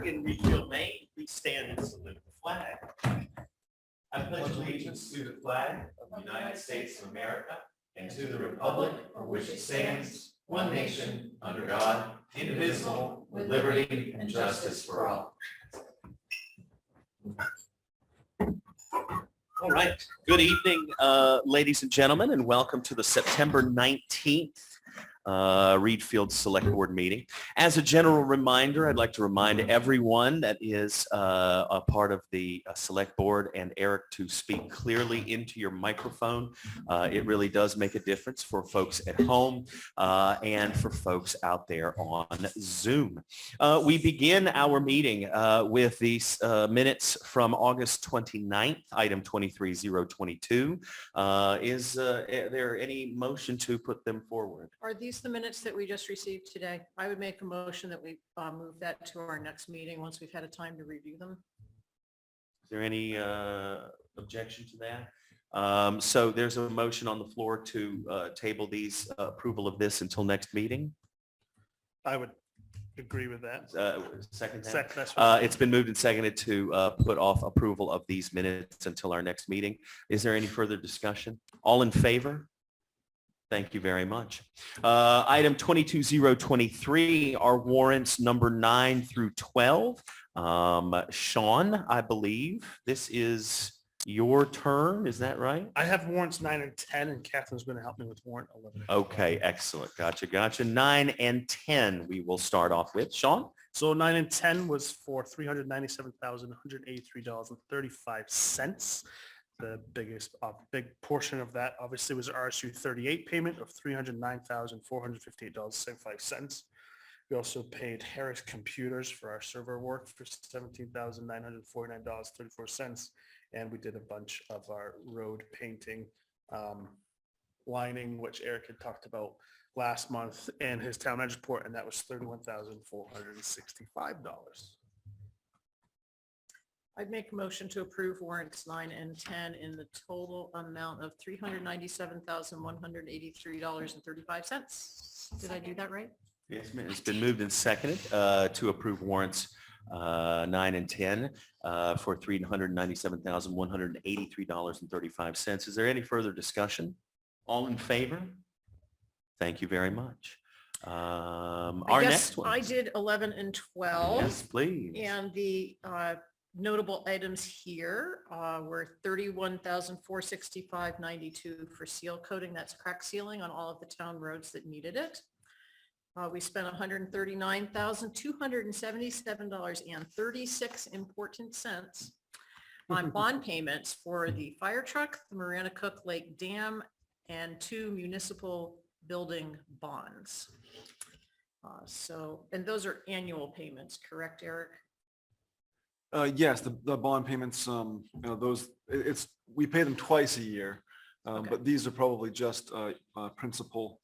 Order in Readfield, Maine. Please stand and salute the flag. I pledge allegiance to the flag of the United States of America and to the republic for which it stands, one nation, under God, indivisible, with liberty and justice for all. All right. Good evening, ladies and gentlemen, and welcome to the September 19th Readfield Select Board meeting. As a general reminder, I'd like to remind everyone that is a part of the Select Board and Eric to speak clearly into your microphone. It really does make a difference for folks at home and for folks out there on Zoom. We begin our meeting with these minutes from August 29th, item 23022. Is there any motion to put them forward? Are these the minutes that we just received today? I would make a motion that we move that to our next meeting once we've had a time to review them. Is there any objection to that? So there's a motion on the floor to table these approval of this until next meeting. I would agree with that. Second. That's fine. It's been moved and seconded to put off approval of these minutes until our next meeting. Is there any further discussion? All in favor? Thank you very much. Item 22023 are warrants number 9 through 12. Sean, I believe this is your turn. Is that right? I have warrants 9 and 10, and Catherine's going to help me with warrant 11. Okay, excellent. Gotcha. 9 and 10 we will start off with. Sean? So 9 and 10 was for $397,183.35. The big portion of that obviously was RSU 38 payment of $309,458.75. We also paid Harris Computers for our server work for $17,949.34. And we did a bunch of our road painting, lining, which Eric had talked about last month in his town manager's report, and that was $31,465. I'd make a motion to approve warrants 9 and 10 in the total amount of $397,183.35. Did I do that right? Yes, ma'am. It's been moved and seconded to approve warrants 9 and 10 for $397,183.35. Is there any further discussion? All in favor? Thank you very much. Our next one. I did 11 and 12. Yes, please. And the notable items here were $31,465.92 for seal coating. That's crack sealing on all of the town roads that needed it. We spent $139,277.36 important cents on bond payments for the fire truck, the Marana Cook Lake Dam, and 2 municipal building bonds. And those are annual payments, correct, Eric? Yes, the bond payments, we pay them twice a year, Okay. but these are probably just principal.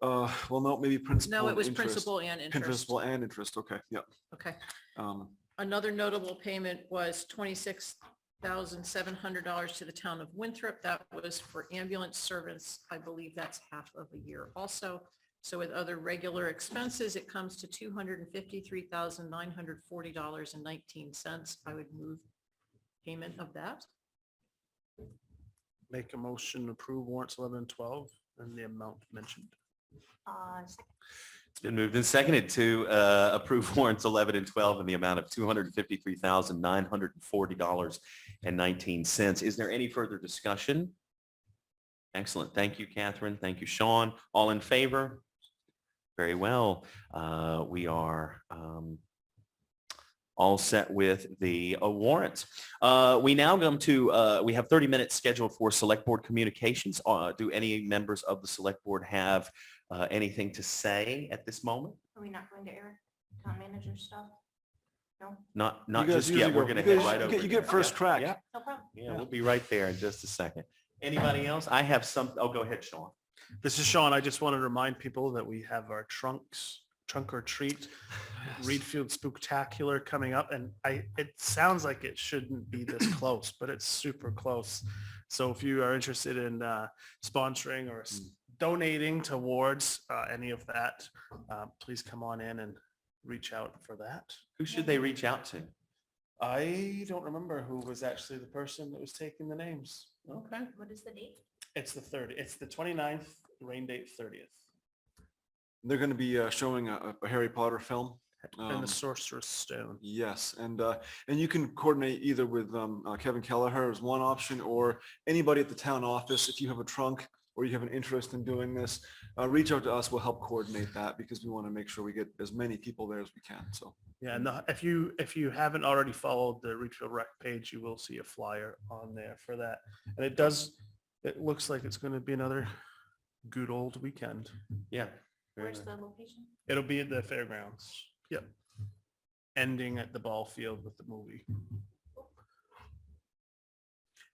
Well, no, maybe principal. No, it was and interest. principal and interest. Principal and interest. Okay, yeah. Okay. Um, Another notable payment was $26,700 to the town of Winthrop. That was for ambulance service. I believe that's half of a year also. So with other regular expenses, it comes to $253,940.19. I would move payment of that. Make a motion to approve warrants 11 and 12 and the amount mentioned. It's been moved and seconded to approve warrants 11 and 12 in the amount of $253,940.19. Is there any further discussion? Excellent. Thank you, Catherine. Thank you, Sean. All in favor? Very well. We are all set with the warrants. We now come to, we have 30 minutes scheduled for Select Board communications. Do any members of the Select Board have anything to say at this moment? Are we not going to Eric, town manager stuff? No? Not you guys just yet. usually We're go- going to you head guys- right over. You get there. first Yeah. crack. Yeah. No problem. Yeah, we'll be right there in just a second. Anybody else? I have some. Oh, go ahead, Sean. This is Sean. I just want to remind people that we have our trunk or treat Readfield Spooktacular coming up, and it sounds like it shouldn't be this close, but it's super close. So if you are interested in sponsoring or donating towards any of that, please come on in and reach out for that. Who should they reach out to? I don't remember who was actually the person that was taking the names. Okay. What is the date? It's the 30th. It's the 29th, rain date 30th. They're going to be showing a Harry Potter film. And the Sorcerer's Stone. Yes, and you can coordinate either with Kevin Kelleher as one option, or anybody at the town office. If you have a trunk or you have an interest in doing this, reach out to us. We'll help coordinate that because we want to make sure we get as many people there as we can. So Yeah, and if you haven't already followed the Readfield Rec page, you will see a flyer on there for that. And it looks like it's going to be another good old weekend. Yeah. Very Where's nice. the location? It'll be at the fairgrounds. Yep. Ending at the ball field with the movie.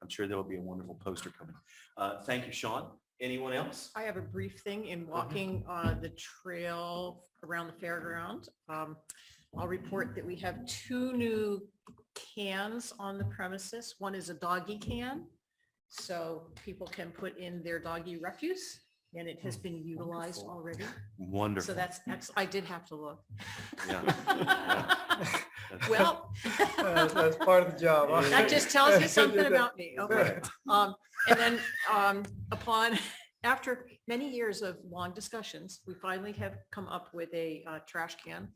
I'm sure there will be a wonderful poster coming. Thank you, Sean. Anyone else? I have a brief thing in walking the trail around the fairground. I'll report that we have 2 new cans on the premises. One is a doggy can, so people can put in their doggy refuse, and it has been utilized already. Wonderful. So that's excellent. I did have to look. Yeah. That's- Well, That's part of the job. huh? that just tells you something about me. Okay. And then after many years of long discussions, we finally have come up with a trash can.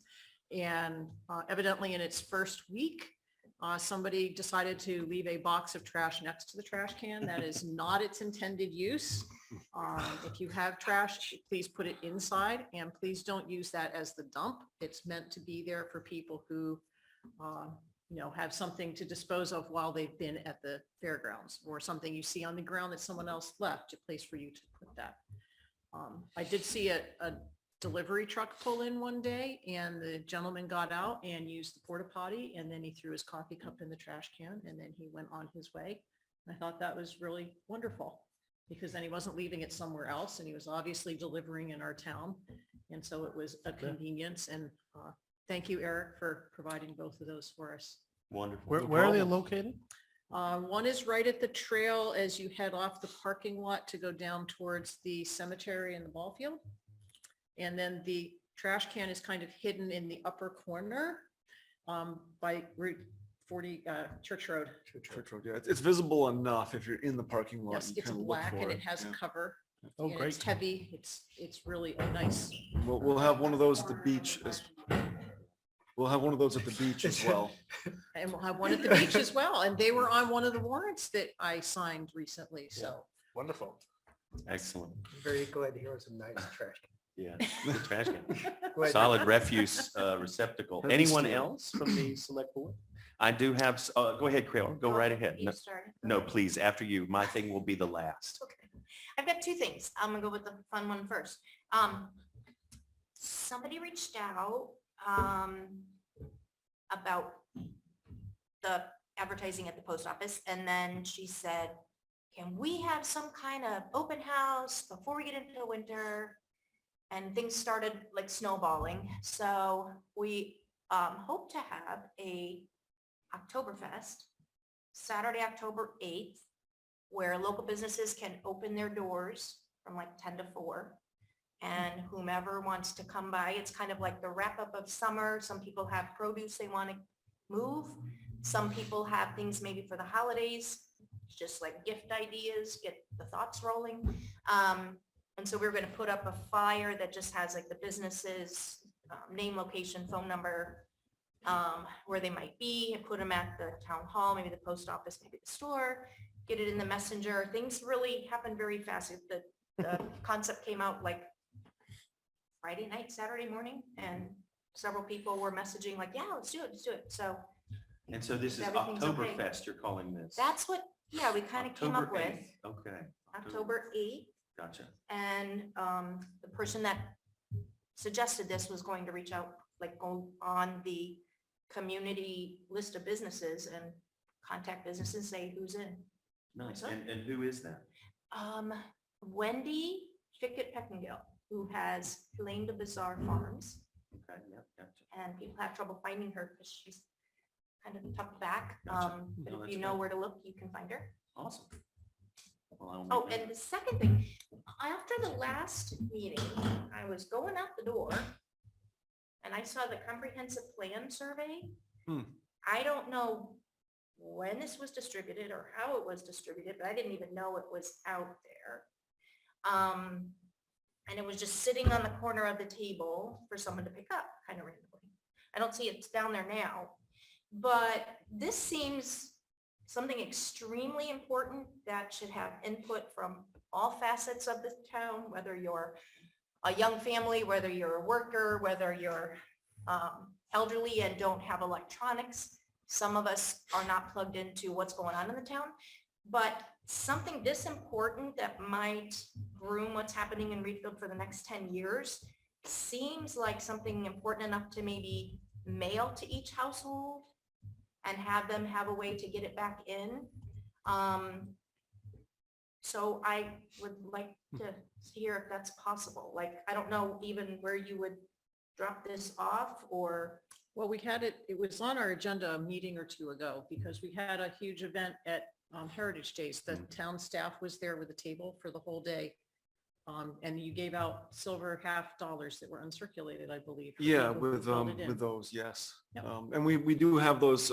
And evidently in its first week, somebody decided to leave a box of trash next to the trash can. That is not its intended use. If you have trash, please put it inside, and please don't use that as the dump. It's meant to be there for people who have something to dispose of while they've been at the fairgrounds, or something you see on the ground that someone else left, a place for you to put that. I did see a delivery truck pull in one day, and the gentleman got out and used the porta potty, and then he threw his coffee cup in the trash can, and then he went on his way. I thought that was really wonderful, because then he wasn't leaving it somewhere else, and he was obviously delivering in our town. And so it was a convenience, and thank you, Eric, for providing both of those for us. Wonderful. Where are they located? One is right at the trail as you head off the parking lot to go down towards the cemetery and the ball field. And then the trash can is kind of hidden in the upper corner by Route 40, Church Road. Church Road, yeah, it's visible enough if you're in the parking lot. Yes, you it's kinda look black for and it has a yeah. cover. Oh, And great. it's heavy. It's really a nice. We'll have one of those at the beach we'll have one of those at the beach as well. And we'll have one at the beach as well. And they were on one of the warrants that I signed recently. So Wonderful. Excellent. Very glad to hear some nice trash. Yeah. Good trash can. Glad- Solid refuse receptacle. Heavy Anyone steel. else from the select board? I do have, go ahead, Crayola. Go right ahead. You No, started. no, please, after you. My thing will be the last. Okay. I've got 2 things. I'm gonna go with the fun one first. Somebody reached out about the advertising at the post office, and then she said, can we have some kind of open house before we get into the winter? And things started like snowballing. So we hope to have a Oktoberfest, Saturday, October 8th, where local businesses can open their doors from like 10 to 4. And whomever wants to come by, it's kind of like the wrap up of summer. Some people have produce they want to move. Some people have things maybe for the holidays, just like gift ideas, get the thoughts rolling. And so we're going to put up a flyer that just has like the businesses, name, location, phone number, where they might be, and put them at the town hall, maybe the post office, maybe the store, get it in the messenger. Things really happen very fast. The concept came out like Friday night, Saturday morning, and several people were messaging like, yeah, let's do it. So And so this is Everything's okay. Oktoberfest, you're calling this? that's what, yeah, we kind of came up October with 8th. Okay. October 8th. Gotcha. And the person that suggested this was going to reach out, like go on the community list of businesses and contact businesses, say who's in. Nice. So- And who is that? Wendy Fickett-Peckingill, who has Lane to Bazaar Farms, Okay, yeah, gotcha. and people have trouble finding her because she's kind of tucked back. Gotcha. But No, if that's you know great. where to look, you can find her. Awesome. Well, I'll Oh, make and the second thing, after the last meeting, I was going out the door and I saw the comprehensive plan survey. Hmm. I don't know when this was distributed or how it was distributed, but I didn't even know it was out there. And it was just sitting on the corner of the table for someone to pick up kind of randomly. I don't see it's down there now, but this seems something extremely important that should have input from all facets of the town, whether you're a young family, whether you're a worker, whether you're elderly and don't have electronics. Some of us are not plugged into what's going on in the town, but something this important that might groom what's happening in Readfield for the next 10 years seems like something important enough to maybe mail to each household and have them have a way to get it back in. So I would like to hear if that's possible. Like, I don't know even where you would drop this off or. Well, we had it, it was on our agenda a meeting or two ago because we had a huge event at Heritage Days. The town staff was there with a table for the whole day. And you gave out silver $50 that were uncirculated, I believe. for Yeah, people who filled it in. with those, yes. Yep. And we do have those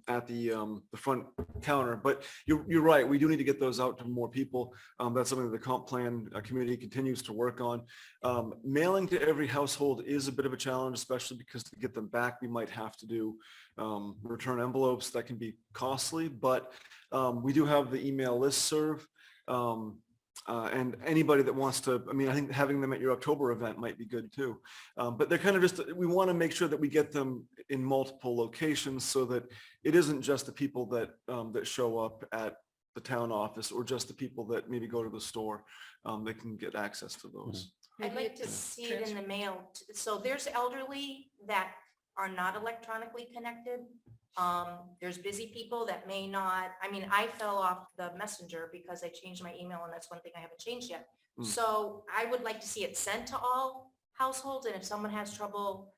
at the front counter, but you're right, we do need to get those out to more people. That's something the comp plan committee continues to work on. Mailing to every household is a bit of a challenge, especially because to get them back, we might have to do return envelopes. That can be costly, but we do have the email listserv. And anybody that wants to, I mean, I think having them at your October event might be good too. But they're kind of just, we want to make sure that we get them in multiple locations so that it isn't just the people that that show up at the town office or just the people that maybe go to the store. They can get access to those. I'd Maybe like to it's see it in the mail. So there's elderly that are not electronically connected. There's busy people that may not, I mean, I fell off the messenger because I changed my email and that's one thing I haven't changed yet. Mm. So I would like to see it sent to all households. And if someone has trouble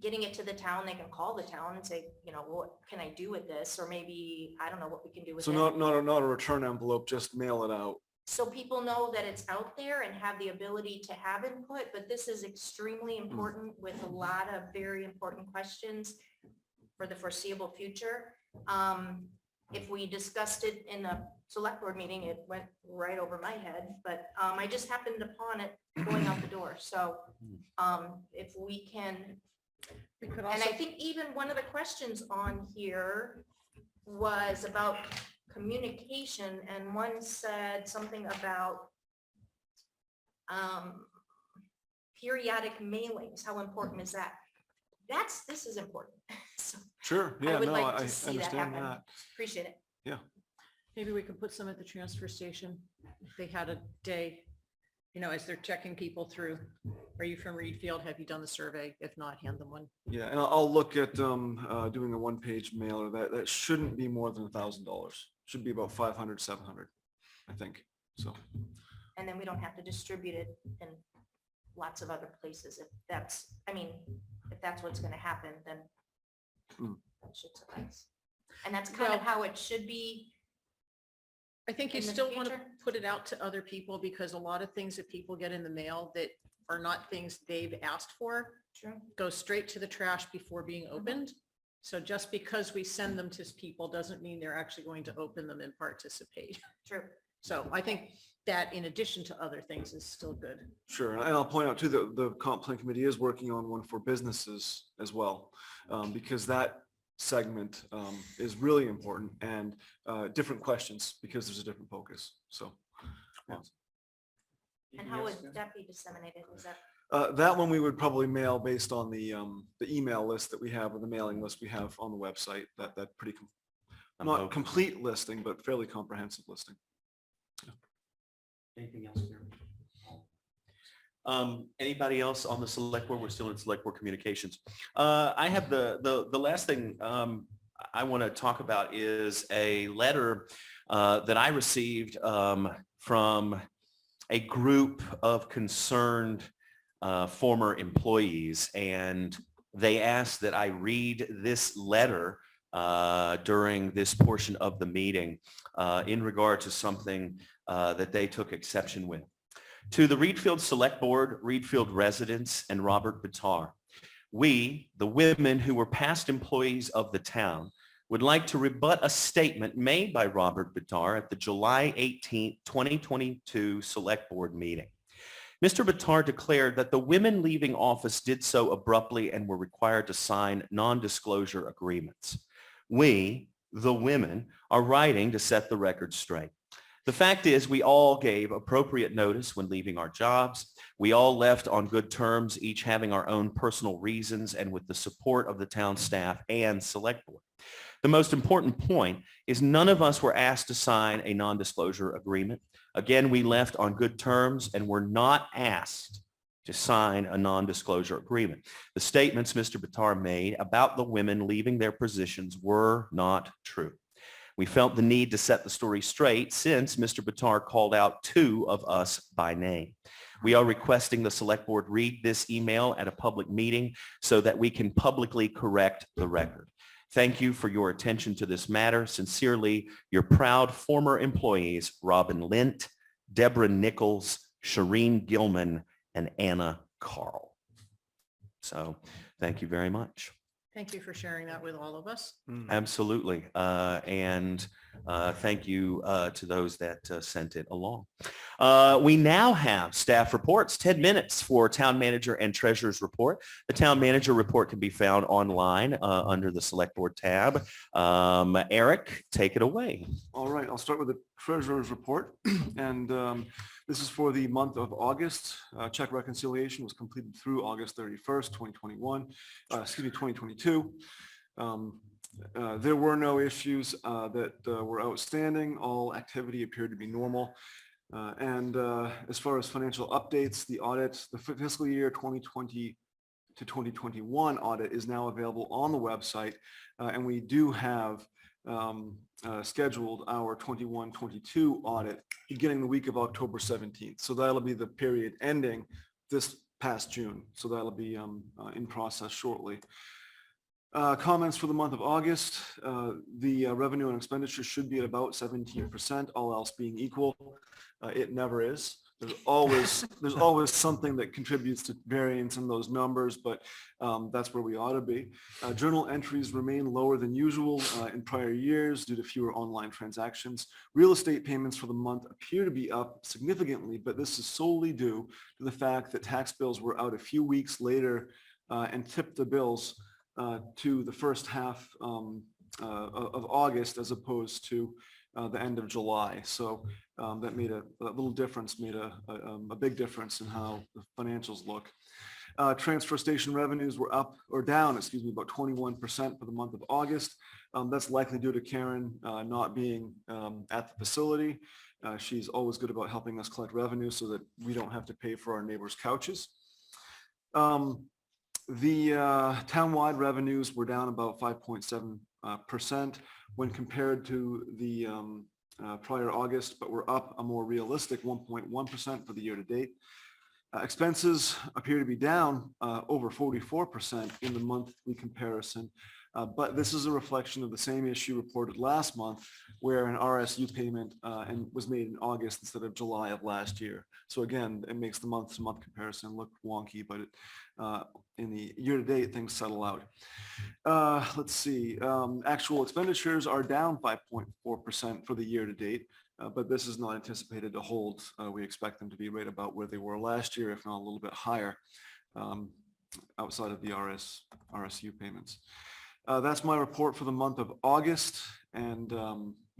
getting it to the town, they can call the town and say, you know, what can I do with this? Or maybe, I don't know what we can do with So it. not a return envelope, just mail it out. So people know that it's out there and have the ability to have input, but this is extremely important with a lot of very important questions for the foreseeable future. If we discussed it in a select board meeting, it went right over my head, but I just happened upon it going out the door. So if we can, We could and also, I think even one of the questions on here was about communication, and one said something about periodic mailings. How important is that? This is important. So Sure, I yeah, would no, like I to see that understand happen. that. Appreciate it. maybe we could put some at the transfer station. If they had a day, you know, as they're checking people through. Are you from Readfield? Have you done the survey? If not, hand them one. Yeah, and I'll look at doing a one-page mailer. That shouldn't be more than $1,000. Should be about 500, 700, I think. So, And then we don't have to distribute it in lots of other places. If that's, I mean, if that's what's going to happen, then Mm. that should suffice. And that's kind of Well, how it should be. I think you In the still want to future? put it out to other people because a lot of things that people get in the mail that are not things they've asked for True. go straight to the trash before being opened. So just because we send them to people doesn't mean they're actually going to open them and participate. True. So I think that in addition to other things is still good. sure. And I'll point out too, that the comp plan committee is working on one for businesses as well, because that segment is really important and different questions because there's a different focus. So. yeah. And how would that be disseminated? Is that, That one we would probably mail based on the email list that we have or the mailing list we have on the website. That pretty, not complete listing, but fairly comprehensive listing. Anything else? Gary? Anybody else on the select board? We're still in select board communications. I have the last thing I want to talk about is a letter that I received from a group of concerned former employees, and they asked that I read this letter during this portion of the meeting in regard to something that they took exception with. To the Readfield Select Board, Readfield residents, and Robert Bitar, We, the women who were past employees of the town, would like to rebut a statement made by Robert Bitar at the July 18, 2022 Select Board meeting. Mr. Bitar declared that the women leaving office did so abruptly and were required to sign non-disclosure agreements. We, the women, are writing to set the record straight. The fact is, we all gave appropriate notice when leaving our jobs. We all left on good terms, each having our own personal reasons and with the support of the town staff and select board. The most important point is none of us were asked to sign a non-disclosure agreement. Again, we left on good terms and were not asked to sign a non-disclosure agreement. The statements Mr. Bitar made about the women leaving their positions were not true. We felt the need to set the story straight since Mr. Bitar called out two of us by name. We are requesting the select board read this email at a public meeting so that we can publicly correct the record. Thank you for your attention to this matter. Sincerely, your proud former employees, Robin Lint, Deborah Nichols, Shireen Gilman, and Anna Carl. So thank you very much. Thank you for sharing that with all of us. Absolutely. And thank you to those that sent it along. We now have staff reports, 10 minutes for town manager and treasurer's report. The town manager report can be found online under the select board tab. Eric, take it away. All right, I'll start with the treasurer's report. And this is for the month of August. Check reconciliation was completed through August 31st, 2022. There were no issues that were outstanding. All activity appeared to be normal. And as far as financial updates, the audit, the fiscal year 2020 to 2021 audit is now available on the website. And we do have scheduled our 21-22 audit beginning the week of October 17th. So that'll be the period ending this past June. So that'll be in process shortly. Comments for the month of August, the revenue and expenditure should be at about 17%, all else being equal. It never is. There's always something that contributes to variance in those numbers, but that's where we ought to be. Journal entries remain lower than usual in prior years due to fewer online transactions. Real estate payments for the month appear to be up significantly, but this is solely due to the fact that tax bills were out a few weeks later and tipped the bills to the first half of August as opposed to the end of July. So that made a little difference, made a big difference in how the financials look. Transfer station revenues were up or down, about 21% for the month of August. That's likely due to Karen not being at the facility. She's always good about helping us collect revenue so that we don't have to pay for our neighbors' couches. The townwide revenues were down about 5.7% when compared to the prior August, but we're up a more realistic 1.1% for the year to date. Expenses appear to be down over 44% in the monthly comparison, but this is a reflection of the same issue reported last month where an RSU payment was made in August instead of July of last year. So again, it makes the month-to-month comparison look wonky, but in the year-to-date, things settle out. Let's see. Actual expenditures are down 5.4% for the year-to-date, but this is not anticipated to hold. We expect them to be right about where they were last year, if not a little bit higher, outside of the RSU payments. That's my report for the month of August. And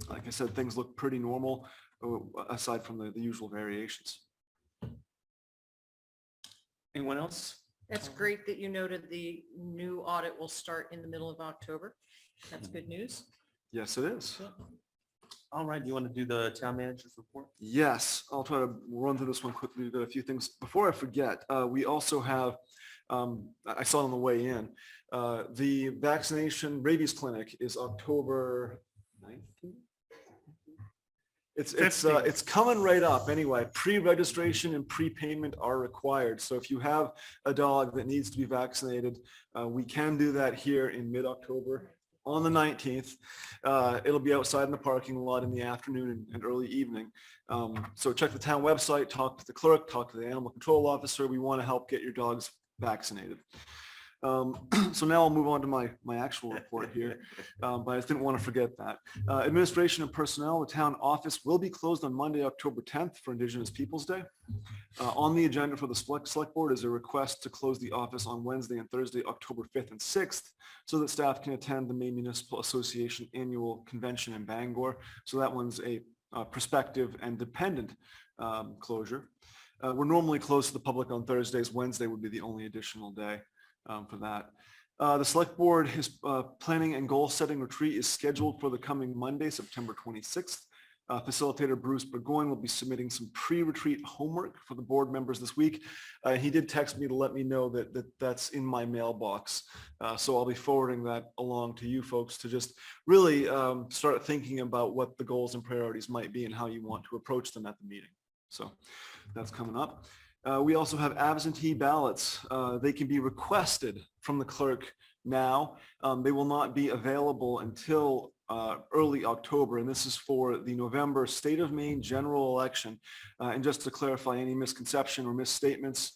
like I said, things look pretty normal aside from the usual variations. Anyone else? That's great that you noted the new audit will start in the middle of October. That's good news. Yes, it is. All right. You want to do the town manager's report? Yes, I'll try to run through this one quickly. We've got a few things. Before I forget, we also have, I saw it on the way in, the vaccination rabies clinic is October 19th. It's coming right up anyway. Pre-registration and prepayment are required. So if you have a dog that needs to be vaccinated, we can do that here in mid-October on the 19th. It'll be outside in the parking lot in the afternoon and early evening. So check the town website, talk to the clerk, talk to the animal control officer. We want to help get your dogs vaccinated. So now I'll move on to my actual report here, but I just didn't want to forget that. Administration and personnel, the town office will be closed on Monday, October 10th for Indigenous Peoples' Day. On the agenda for the select board is a request to close the office on Wednesday and Thursday, October 5th and 6th, so that staff can attend the Maine Municipal Association annual convention in Bangor. So that one's a prospective and dependent closure. We're normally closed to the public on Thursdays. Wednesday would be the only additional day for that. The select board, his planning and goal setting retreat is scheduled for the coming Monday, September 26th. Facilitator Bruce Burgoyne will be submitting some pre-retreat homework for the board members this week. He did text me to let me know that's in my mailbox. So I'll be forwarding that along to you folks to just really start thinking about what the goals and priorities might be and how you want to approach them at the meeting. So that's coming up. We also have absentee ballots. They can be requested from the clerk now. They will not be available until early October, and this is for the November State of Maine general election. And just to clarify any misconception or misstatements,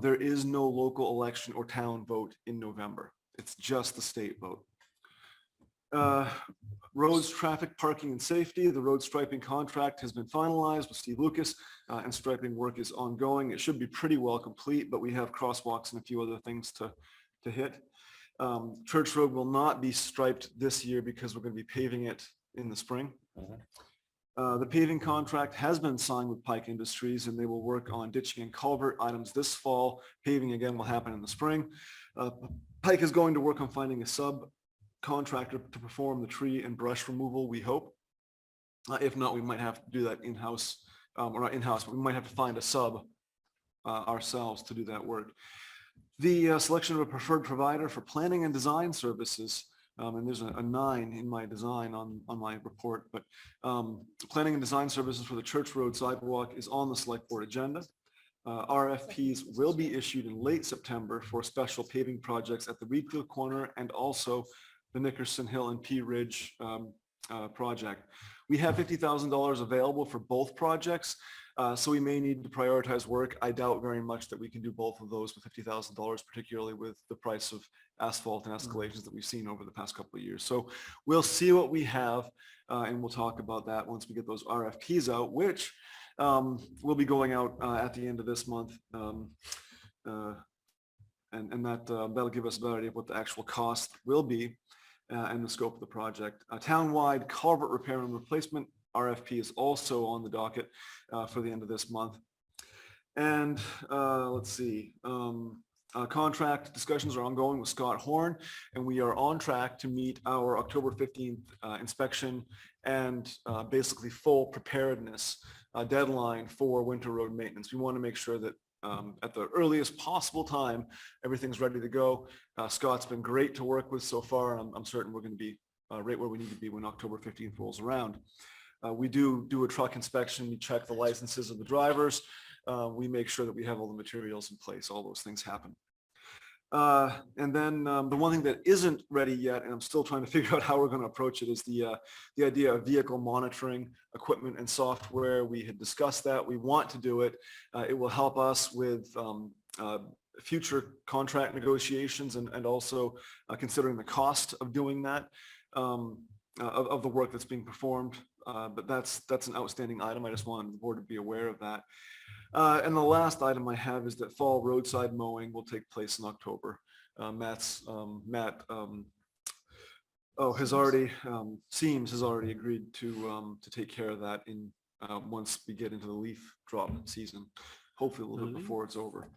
there is no local election or town vote in November. It's just the state vote. Roads, traffic, parking, and safety. The road striping contract has been finalized with Steve Lucas, and striping work is ongoing. It should be pretty well complete, but we have crosswalks and a few other things to hit. Church Road will not be striped this year because we're going to be paving it in the spring. The paving contract has been signed with Pike Industries, and they will work on ditching and culvert items this fall. Paving again will happen in the spring. Pike is going to work on finding a subcontractor to perform the tree and brush removal, we hope. If not, we might have to do that in-house, or not in-house, but we might have to find a sub ourselves to do that work. The selection of a preferred provider for planning and design services, and there's a 9 in my design on my report, but planning and design services for the Church Road sidewalk is on the select board agenda. RFPs will be issued in late September for special paving projects at the Readfield corner and also the Nickerson Hill and P Ridge project. We have $50,000 available for both projects. So we may need to prioritize work. I doubt very much that we can do both of those with $50,000, particularly with the price of asphalt and escalations that we've seen over the past couple of years. So we'll see what we have, and we'll talk about that once we get those RFPs out, which will be going out at the end of this month. And that'll give us a better idea of what the actual cost will be and the scope of the project. Townwide culvert repair and replacement RFP is also on the docket for the end of this month. And let's see, contract discussions are ongoing with Scott Horn, and we are on track to meet our October 15th inspection and basically full preparedness deadline for winter road maintenance. We want to make sure that at the earliest possible time, everything's ready to go. Scott's been great to work with so far, and I'm certain we're going to be right where we need to be when October 15th rolls around. We do a truck inspection. We check the licenses of the drivers. We make sure that we have all the materials in place. All those things happen. And then the one thing that isn't ready yet, and I'm still trying to figure out how we're going to approach it, is the idea of vehicle monitoring equipment and software. We had discussed that. We want to do it. It will help us with future contract negotiations and also considering the cost of doing that, of the work that's being performed. But that's an outstanding item. I just wanted the board to be aware of that. And the last item I have is that fall roadside mowing will take place in October. Matt Seams has already agreed to take care of that in once we get into the leaf drop season, hopefully a little bit before it's over.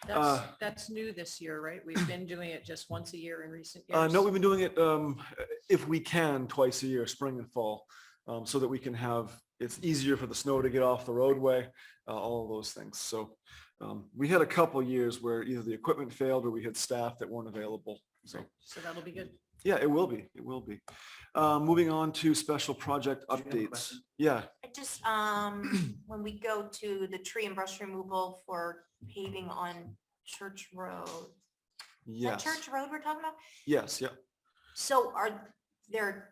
That's new this year, right? We've been doing it just once a year in recent years. No, we've been doing it, if we can, twice a year, spring and fall, so that we can have, it's easier for the snow to get off the roadway, all of those things. So we had a couple years where either the equipment failed or we had staff that weren't available. So that'll be good. yeah, it will be. It will be. Moving on to special project updates. Yeah. I just, when we go to the tree and brush removal for paving on Church Road. Is that Yes. Church Road we're talking about? Yes. Yeah. So are there,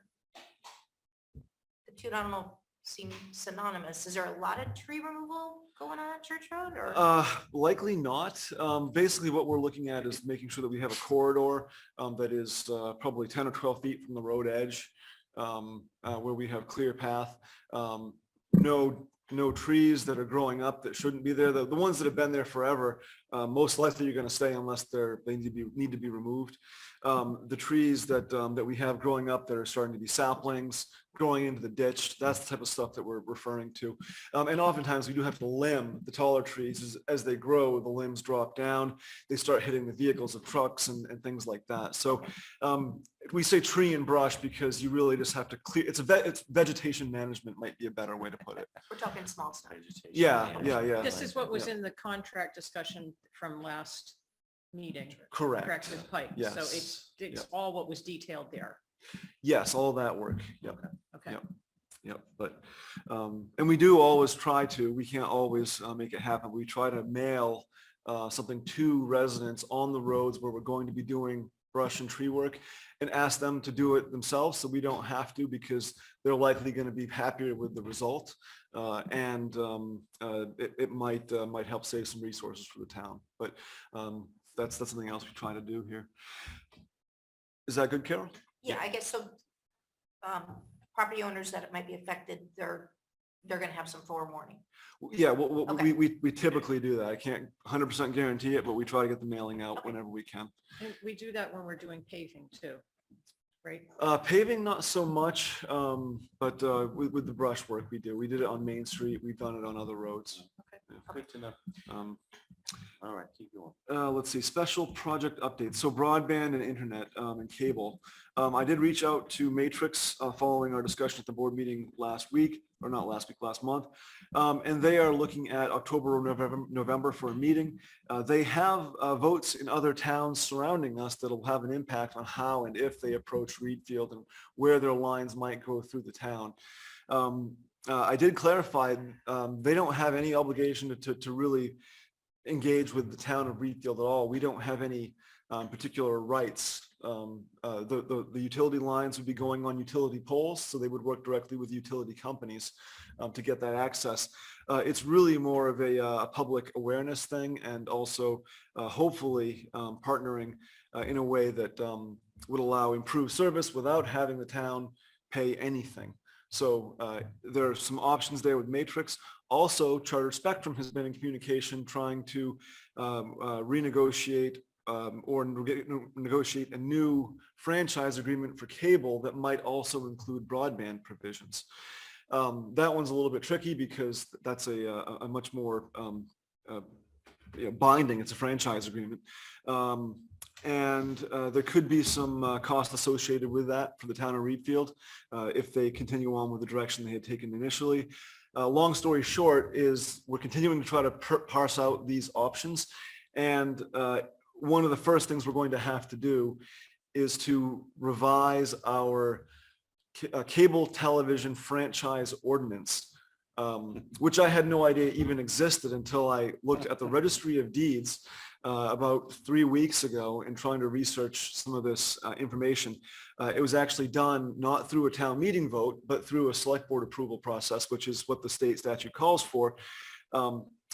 the two, I don't know, seem synonymous. Is there a lot of tree removal going on at Church Road or? Likely not. Basically, what we're looking at is making sure that we have a corridor that is probably 10 or 12 feet from the road edge, where we have clear path. No trees that are growing up that shouldn't be there. The ones that have been there forever, most likely are going to stay unless they need to be removed. The trees that we have growing up that are starting to be saplings, growing into the ditch, that's the type of stuff that we're referring to. And oftentimes we do have to limb the taller trees. As they grow, the limbs drop down. They start hitting the vehicles of trucks and things like that. So we say tree and brush because you really just have to clear. It's vegetation management might be a better way to put it. We're talking small stuff. Yeah. This is what was Yeah. in the contract discussion from last meeting. Correct. With Pike. Yes. So it's Yep. all what was detailed there. Yes, all that work. Yep. Okay. Yep. Yep. But, and we do always try to, we can't always make it happen. We try to mail something to residents on the roads where we're going to be doing brush and tree work and ask them to do it themselves so we don't have to because they're likely going to be happier with the result. And it might help save some resources for the town. But that's something else we try to do here. Is that good, Carol? Yeah, I guess so. Property owners that it might be affected, they're gonna have some forewarning. Yeah, Okay. we typically do that. I can't 100% guarantee it, but we try to get the mailing out whenever we can. And we do that when we're doing paving too, right? Paving, not so much, but with the brush work we do. We did it on Main Street. We've done it on other roads. Good to know. All right, keep going. Let's see, special project updates. So broadband and internet and cable. I did reach out to Matrix following our discussion at the board meeting last week, or not last week, last month. And they are looking at October or November for a meeting. They have votes in other towns surrounding us that'll have an impact on how and if they approach Readfield and where their lines might go through the town. I did clarify, they don't have any obligation to really engage with the town of Readfield at all. We don't have any particular rights. The utility lines would be going on utility poles, so they would work directly with utility companies to get that access. It's really more of a public awareness thing and also hopefully partnering in a way that would allow improved service without having the town pay anything. So there are some options there with Matrix. Also, Charter Spectrum has been in communication trying to renegotiate or negotiate a new franchise agreement for cable that might also include broadband provisions. That one's a little bit tricky because that's a much more binding. It's a franchise agreement. And there could be some cost associated with that for the town of Readfield if they continue on with the direction they had taken initially. Long story short is we're continuing to try to parse out these options. And one of the first things we're going to have to do is to revise our cable television franchise ordinance, which I had no idea even existed until I looked at the Registry of Deeds about 3 weeks ago and trying to research some of this information. It was actually done not through a town meeting vote, but through a select board approval process, which is what the state statute calls for.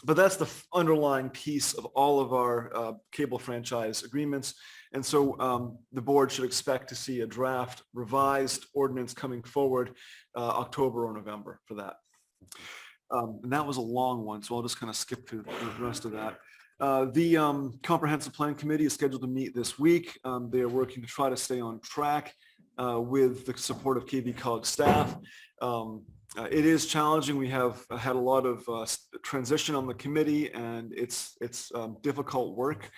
But that's the underlying piece of all of our cable franchise agreements. And so the board should expect to see a draft revised ordinance coming forward October or November for that. And that was a long one, so I'll just kind of skip through the rest of that. The Comprehensive Plan Committee is scheduled to meet this week. They are working to try to stay on track with the support of KV College staff. It is challenging. We have had a lot of transition on the committee and it's difficult work.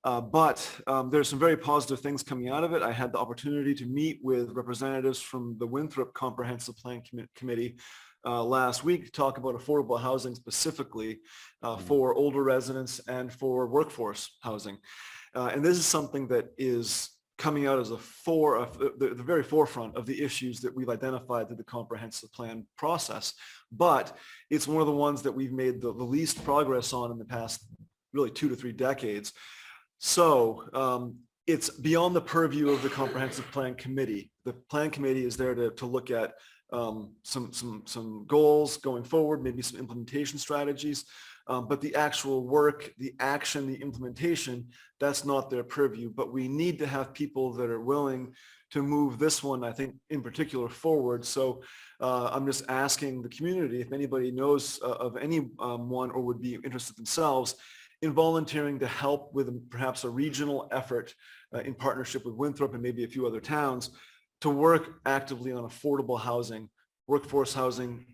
But there's some very positive things coming out of it. I had the opportunity to meet with representatives from the Winthrop Comprehensive Plan Committee last week to talk about affordable housing specifically for older residents and for workforce housing. And this is something that is coming out as the very forefront of the issues that we've identified through the comprehensive plan process. But it's one of the ones that we've made the least progress on in the past really 2 to 3 decades. So it's beyond the purview of the Comprehensive Plan Committee. The Plan Committee is there to look at some goals going forward, maybe some implementation strategies. But the actual work, the action, the implementation, that's not their purview. But we need to have people that are willing to move this one, I think, in particular forward. So I'm just asking the community if anybody knows of anyone or would be interested themselves in volunteering to help with perhaps a regional effort in partnership with Winthrop and maybe a few other towns to work actively on affordable housing, workforce housing,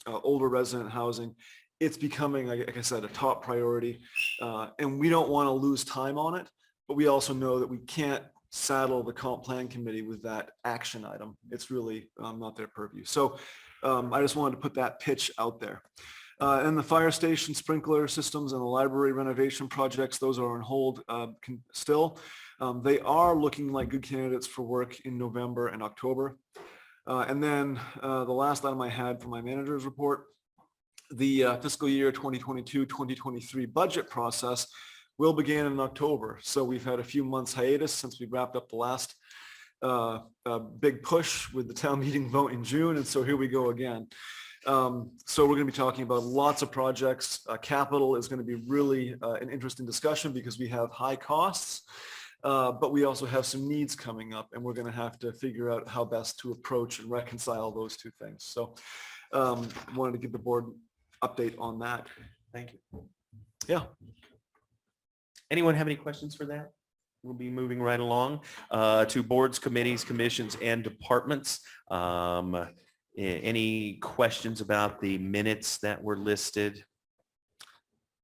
older resident housing. It's becoming, like I said, a top priority. And we don't want to lose time on it, but we also know that we can't saddle the comp plan committee with that action item. It's really not their purview. So I just wanted to put that pitch out there. And the fire station sprinkler systems and the library renovation projects, those are on hold still. They are looking like good candidates for work in November and October. And then the last item I had for my manager's report, the fiscal year 2022-2023 budget process will begin in October. So we've had a few months hiatus since we wrapped up the last big push with the town meeting vote in June. And so here we go again. So we're going to be talking about lots of projects. Capital is going to be really an interesting discussion because we have high costs, but we also have some needs coming up, and we're going to have to figure out how best to approach and reconcile those two things. So wanted to give the board update on that. Thank you. Yeah. Anyone have any questions for that? We'll be moving right along to boards, committees, commissions, and departments. Any questions about the minutes that were listed?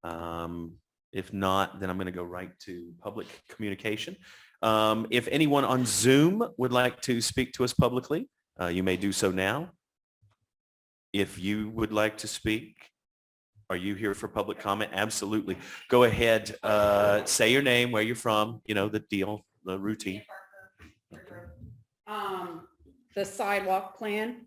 If not, then I'm going to go right to public communication. If anyone on Zoom would like to speak to us publicly, you may do so now. If you would like to speak, are you here for public comment? Absolutely. Go ahead. Say your name, where you're from, you know, the deal, the routine. The sidewalk plan.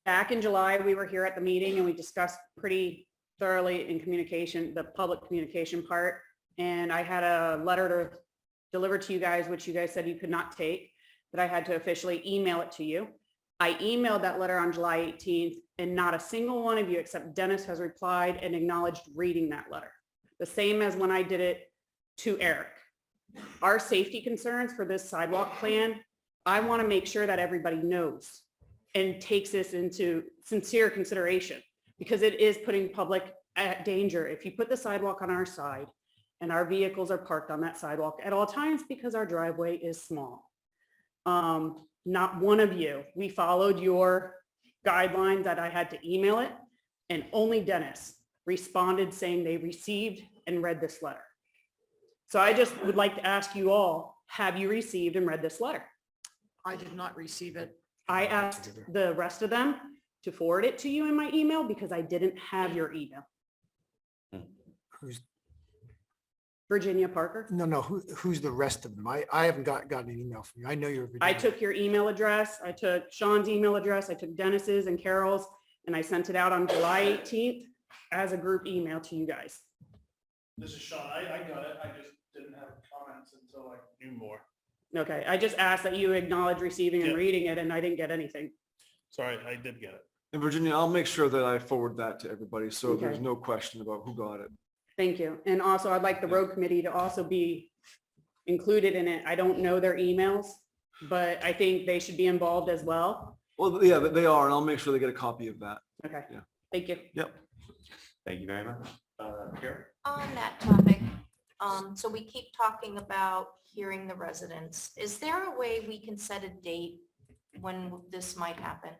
Back in July, we were here at the meeting and we discussed pretty thoroughly in communication, the public communication part. And I had a letter to deliver to you guys, which you guys said you could not take, that I had to officially email it to you. I emailed that letter on July 18th, and not a single one of you except Dennis has replied and acknowledged reading that letter. The same as when I did it to Eric. Our safety concerns for this sidewalk plan, I want to make sure that everybody knows and takes this into sincere consideration, because it is putting public at danger. If you put the sidewalk on our side and our vehicles are parked on that sidewalk at all times because our driveway is small. Not one of you, we followed your guidelines that I had to email it, and only Dennis responded saying they received and read this letter. So I just would like to ask you all, have you received and read this letter? I did not receive it. I asked the rest of them to forward it to you in my email because I didn't have your email. Who's, Virginia Parker. no, who's the rest of them? I haven't gotten an email from you. I know you're. I took your email address. I took Sean's email address. I took Dennis's and Carol's, and I sent it out on July 18th as a group email to you guys. This is Sean. I got it. I just didn't have comments until I knew more. Okay, I just asked that you acknowledge receiving and Yeah. reading it, and I didn't get anything. Sorry, I did get it. And Virginia, I'll make sure that I forward that to everybody. So Okay. there's no question about who got it. Thank you. And also, I'd like the road committee to also be included in it. I don't know their emails, but I think they should be involved as well. Well, yeah, they are, and I'll make sure they get a copy of that. Okay, Yeah. thank you. Yep. Thank you very much. Karen? On that topic, so we keep talking about hearing the residents. Is there a way we can set a date when this might happen?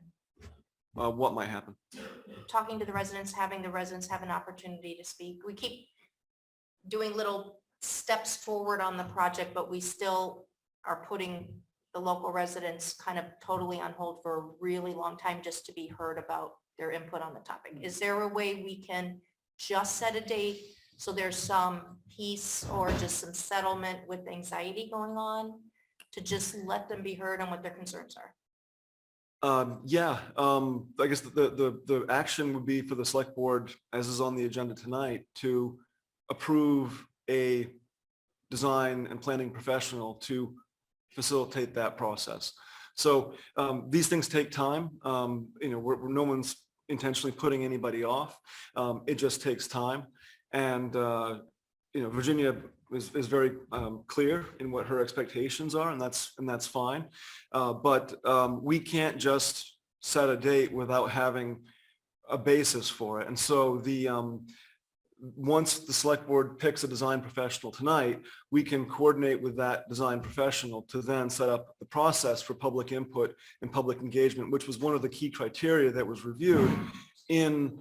What might happen? Talking to the residents, having the residents have an opportunity to speak. We keep doing little steps forward on the project, but we still are putting the local residents kind of totally on hold for a really long time just to be heard about their input on the topic. Is there a way we can just set a date so there's some peace or just some settlement with anxiety going on to just let them be heard on what their concerns are? I guess the action would be for the select board, as is on the agenda tonight, to approve a design and planning professional to facilitate that process. So these things take time. No one's intentionally putting anybody off. It just takes time. And, Virginia is very clear in what her expectations are, and that's fine. But we can't just set a date without having a basis for it. And so once the select board picks a design professional tonight, we can coordinate with that design professional to then set up the process for public input and public engagement, which was one of the key criteria that was reviewed in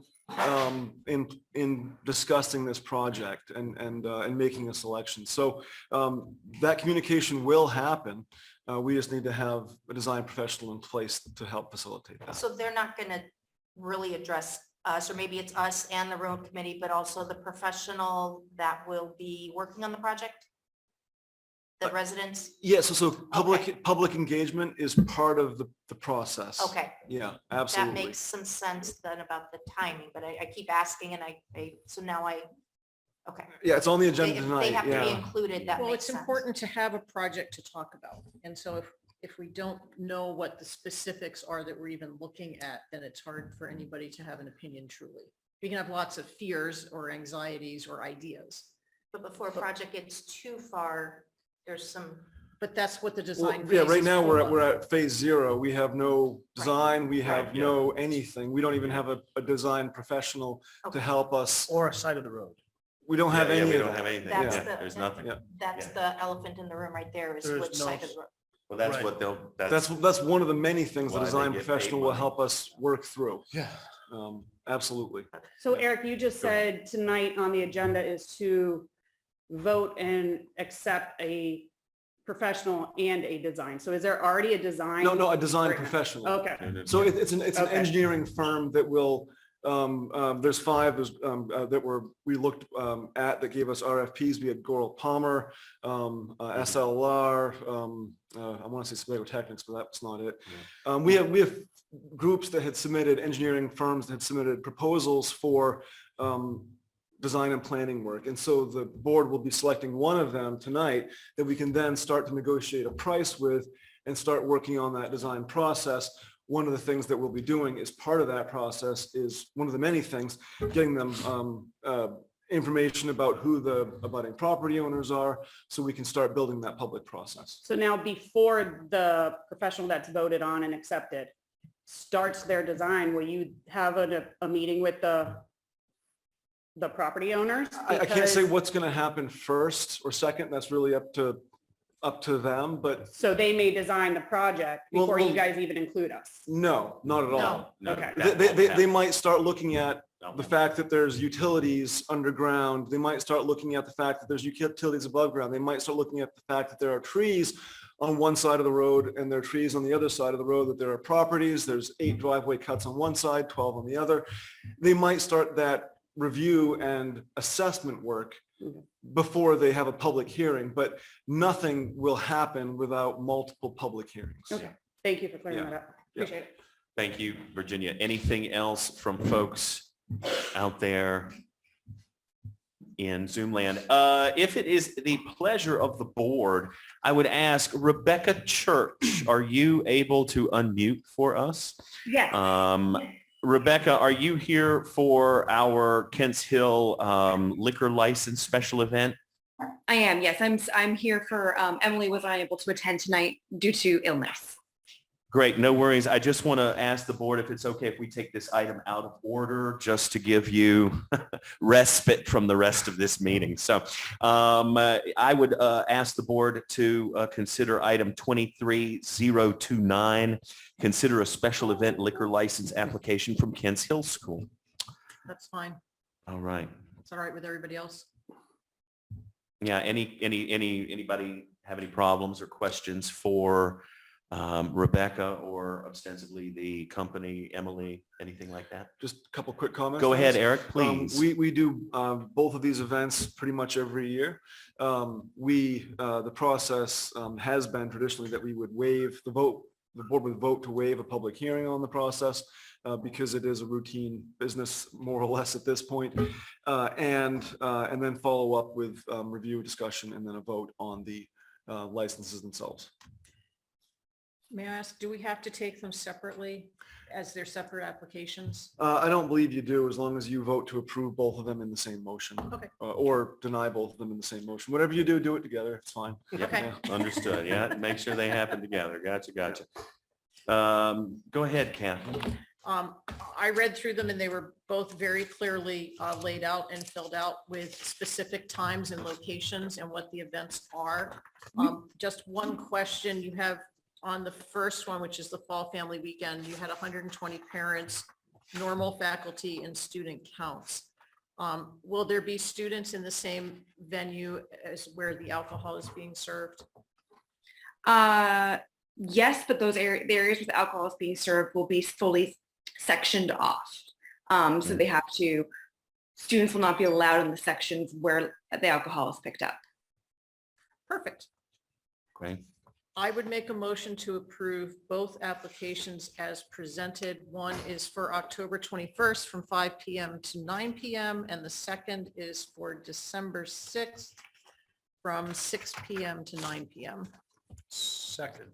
discussing this project and making a selection. So that communication will happen. We just need to have a design professional in place to help facilitate that. So they're not going to really address us, or maybe it's us and the road committee, but also the professional that will be working on the project? The residents? Yeah, so public engagement is part of the process. Okay. Yeah, That absolutely. makes some sense then about the timing, but I keep asking and so now okay. Yeah, it's on the They agenda tonight. have to be Yeah. included, that Well, makes it's sense. important to have a project to talk about. And so if we don't know what the specifics are that we're even looking at, then it's hard for anybody to have an opinion truly. We can have lots of fears or anxieties or ideas, But before a project gets too far, there's some, but that's what the Well, design. yeah, phase right is now for. we're at phase 0. We have no design, we have Right, yeah. no anything. We don't even have a design professional to Okay. help us. Or a side of the road. We don't have Yeah, any we of don't have that. anything. That's Yeah, the- there's nothing. Yeah. that's Yeah. the elephant in the room right there is There's which no side of the road. Well, that's Right. what they'll, That's one of the many things the Why they design get paid professional will money. help us work through. Yeah. Absolutely. So Eric, you just Go ahead. said tonight on the agenda is to vote and accept a professional and a design. So is there already a design? No, a design Right now. professional. Okay, So it's an Okay. engineering firm that will, there's 5 we looked at that gave us RFPs. We had Goral Palmer, SLR, I want to say Sebago Technics, but that's not it. We have groups that had submitted, engineering firms that had submitted proposals for design and planning work. And so the board will be selecting one of them tonight that we can then start to negotiate a price with and start working on that design process. One of the things that we'll be doing as part of that process is one of the many things, getting them information about who the abutting property owners are, so we can start building that public process. so now before the professional that's voted on and accepted starts their design, will you have a meeting with the property owners? I can't say Because- what's going to happen first or second. That's really up to them, but So they may design the project Well, before you well- guys even include us. no, not at all. No, no. Okay. that They won't happen. might start looking at No. the fact that there's utilities underground. They might start looking at the fact that there's utilities above ground. They might start looking at the fact that there are trees on one side of the road and there are trees on the other side of the road, that there are properties, there's 8 driveway cuts on one side, 12 on the other. They might start that review and assessment work before they have a public hearing, but nothing will happen without multiple public hearings. Okay. Thank you for clearing Yeah. that up. Appreciate it. Thank you, Virginia. Anything else from folks out there in Zoom land? If it is the pleasure of the board, I would ask Rebecca Church, are you able to unmute for us? Yes, Rebecca, are you here for our Kents Hill liquor license special event? I am. Yes, I'm here for, Emily was unable to attend tonight due to illness. Great, no worries. I just want to ask the board if it's okay if we take this item out of order just to give you respite from the rest of this meeting. So I would ask the board to consider item 23029, consider a special event liquor license application from Kents Hill School. That's fine. All right. It's all right with everybody else. Yeah, anybody have any problems or questions for Rebecca or ostensibly the company, Emily, anything like that? Just a couple quick comments. Go on ahead, this. Eric, please. We do both of these events pretty much every year. The process has been traditionally that we would waive the vote. The board would vote to waive a public hearing on the process because it is a routine business, more or less at this point, and then follow up with review, discussion, and then a vote on the licenses themselves. May I ask, do we have to take them separately as their separate applications? I don't believe you do, as long as you vote to approve both of them in the same motion. Okay. Or deny both of them in the same motion. Whatever you do, do it together. It's fine. Okay. Yeah. Understood. Yeah, make sure they happen together. Gotcha. Go ahead, Kathy. I read through them and they were both very clearly laid out and filled out with specific times and locations and what the events are. Just one question you have on the first one, which is the Fall Family Weekend, you had 120 parents, normal faculty and student counts. Will there be students in the same venue as where the alcohol is being served? Yes, but the areas where the alcohol is being served will be fully sectioned off. So they have to, students will not be allowed in the sections where the alcohol is picked up. Perfect. Great. I would make a motion to approve both applications as presented. One is for October 21st from 5 PM to 9 PM, and the second is for December 6th from 6 PM to 9 PM. Second.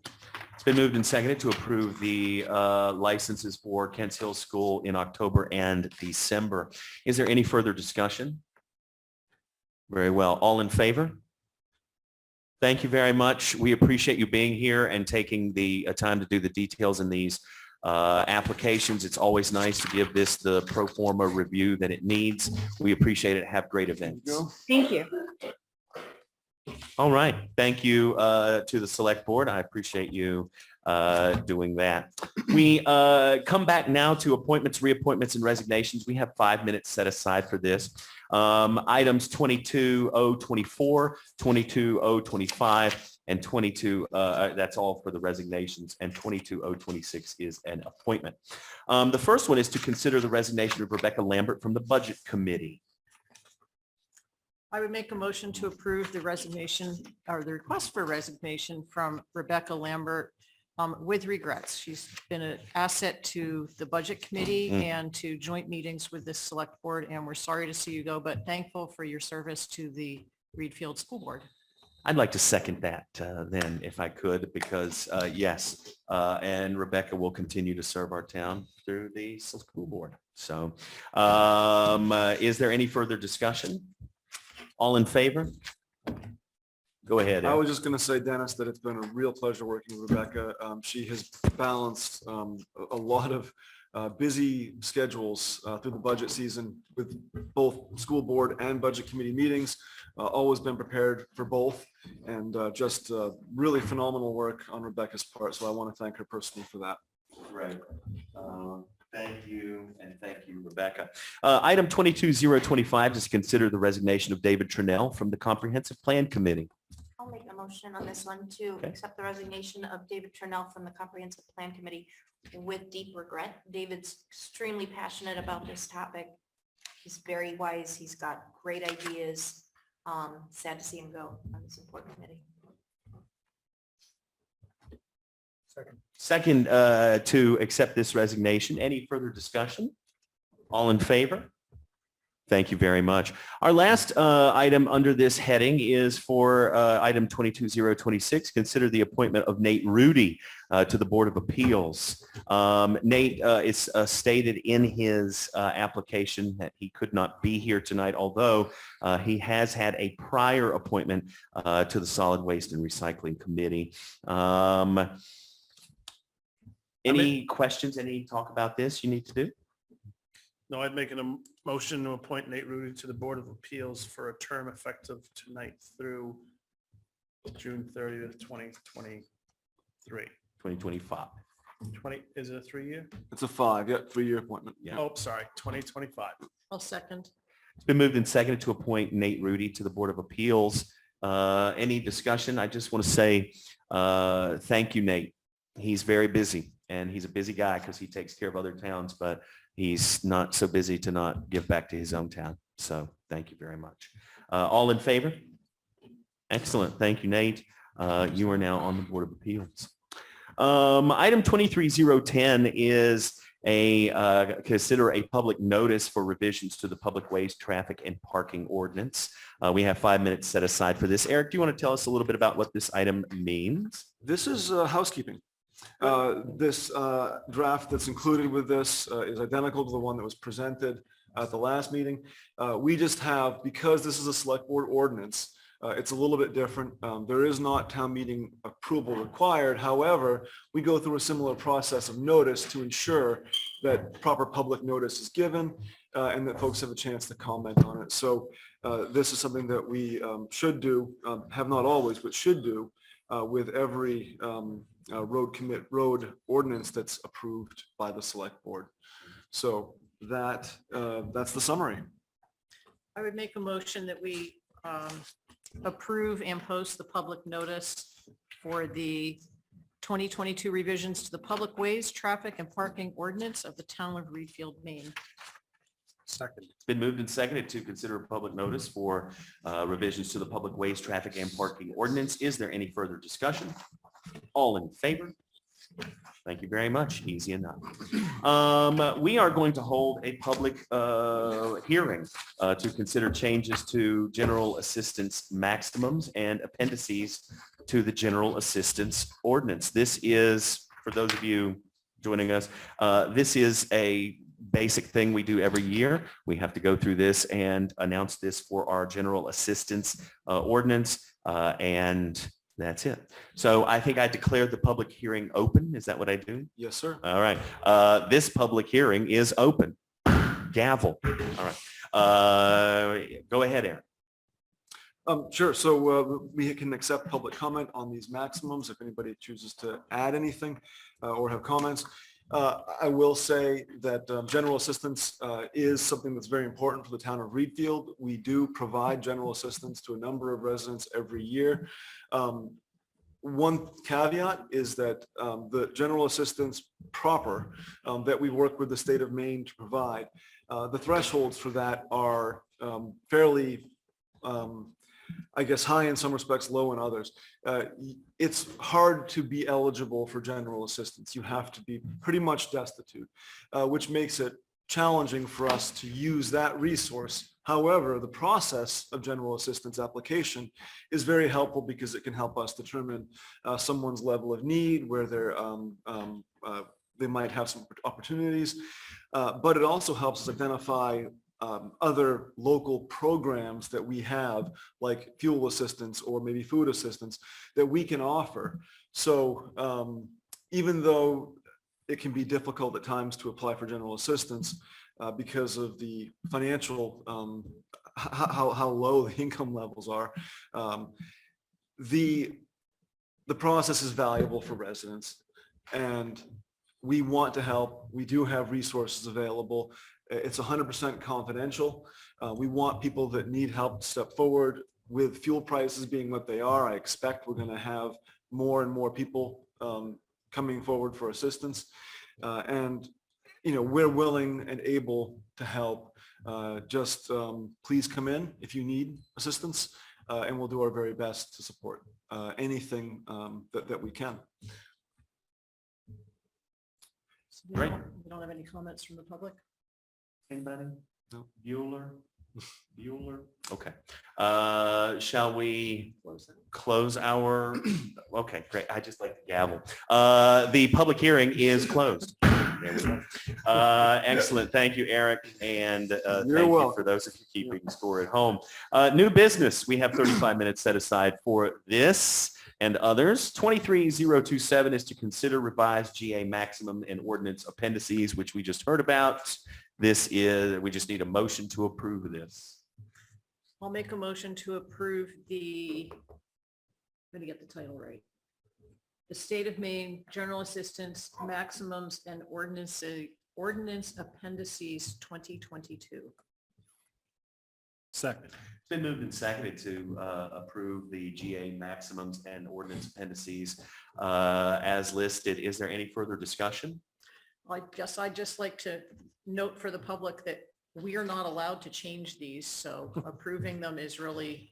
It's been moved and seconded to approve the licenses for Kents Hill School in October and December. Is there any further discussion? Very well. All in favor? Thank you very much. We appreciate you being here and taking the time to do the details in these applications. It's always nice to give this the pro forma review that it needs. We appreciate it. Have great events. Thank you. All right. Thank you to the select board. I appreciate you doing that. We come back now to appointments, reappointments, and resignations. We have 5 minutes set aside for this. Items 22-024, 22-025, and 22, that's all for the resignations, and 22-026 is an appointment. The first one is to consider the resignation of Rebecca Lambert from the Budget Committee. I would make a motion to approve the resignation or the request for resignation from Rebecca Lambert with regrets. She's been an asset to the Budget Committee and to joint meetings with the Select Board, and we're sorry to see you go, but thankful for your service to the Readfield School Board. I'd like to second that then, if I could, because yes, and Rebecca will continue to serve our town through the school board. So is there any further discussion? All in favor? Go ahead. I Ed. was just going to say, Dennis, that it's been a real pleasure working with Rebecca. She has balanced a lot of busy schedules through the budget season with both school board and budget committee meetings. Always been prepared for both, and just really phenomenal work on Rebecca's part. So I want to thank her personally for that. Right. Thank you, and thank you, Rebecca. Item 22-025 is to consider the resignation of David Trinnell from the Comprehensive Plan Committee. I'll make a motion on this one to Okay. accept the resignation of David Trinnell from the Comprehensive Plan Committee with deep regret. David's extremely passionate about this topic. He's very wise. He's got great ideas. Sad to see him go on this important committee. Second, to accept this resignation. Any further discussion? All in favor? Thank you very much. Our last item under this heading is for item 22-026, consider the appointment of Nate Rudy to the Board of Appeals. Nate is stated in his application that he could not be here tonight, although he has had a prior appointment to the Solid Waste and Recycling Committee. Any questions, any talk about this you need to do? No, I'd make a motion to appoint Nate Rudy to the Board of Appeals for a term effective tonight through June 30th, 2023. 2025. 20, is it a 3-year? It's a 3-year appointment. Yeah. Oh, sorry, 2025. I'll second. It's been moved and seconded to appoint Nate Rudy to the Board of Appeals. Any discussion? I just want to say thank you, Nate. He's very busy, and he's a busy guy because he takes care of other towns, but he's not so busy to not give back to his own town. So thank you very much. All in favor? Excellent. Thank you, Nate. You are now on the Board of Appeals. Item 23-010 is consider a public notice for revisions to the public ways, traffic, and parking ordinance. We have 5 minutes set aside for this. Eric, do you want to tell us a little bit about what this item means? This is housekeeping. This draft that's included with this is identical to the one that was presented at the last meeting. We just have, because this is a select board ordinance, it's a little bit different. There is not town meeting approval required. However, we go through a similar process of notice to ensure that proper public notice is given and that folks have a chance to comment on it. So this is something that we should do, have not always, but should do with every road ordinance that's approved by the select board. So that's the summary. I would make a motion that we approve and post the public notice for the 2022 revisions to the public ways, traffic and parking ordinance of the town of Readfield, Maine. Second. It's been moved and seconded to consider a public notice for revisions to the public ways, traffic and parking ordinance. Is there any further discussion? All in favor? Thank you very much. Easy enough. We are going to hold a public hearing to consider changes to general assistance maximums and appendices to the general assistance ordinance. This is, for those of you joining us, this is a basic thing we do every year. We have to go through this and announce this for our general assistance ordinance, and that's it. So I think I declared the public hearing open. Is that what I do? Yes, sir. All right. This public hearing is open. Gavel. All right. Go ahead, Aaron. Sure. So we can accept public comment on these maximums if anybody chooses to add anything or have comments. I will say that general assistance is something that's very important for the town of Readfield. We do provide general assistance to a number of residents every year. One caveat is that the general assistance proper that we work with the state of Maine to provide, the thresholds for that are fairly I guess high in some respects, low in others. It's hard to be eligible for general assistance. You have to be pretty much destitute, which makes it challenging for us to use that resource. However, the process of general assistance application is very helpful because it can help us determine someone's level of need, where they might have some opportunities, but it also helps us identify other local programs that we have, like fuel assistance or maybe food assistance, that we can offer. So even though it can be difficult at times to apply for general assistance because of the financial, how low the income levels are, the process is valuable for residents, and we want to help. We do have resources available. It's 100% confidential. We want people that need help to step forward. With fuel prices being what they are, I expect we're going to have more and more people coming forward for assistance. And, you know, we're willing and able to help. Just please come in if you need assistance, and we'll do our very best to support anything that we can. So Great. We don't have any comments from the public? Anybody? No. Bueller? Okay. Shall we Close it. close our, okay, great. I just like the gavel. The public hearing is closed. There we go. Excellent. Thank you, Eric. And thank you welcome. for those of you keeping score at home. New business. We have 35 minutes set aside for this and others. 23027 is to consider revised GA maximum and ordinance appendices, which we just heard about. This is, we just need a motion to approve this. I'll make a motion to approve the, let me get the title right. The State of Maine General Assistance Maximums and Ordinance Appendices 2022. Second. It's been moved and seconded to approve the GA maximums and ordinance appendices as listed. Is there any further discussion? I guess I'd just like to note for the public that we are not allowed to change these, so approving them is really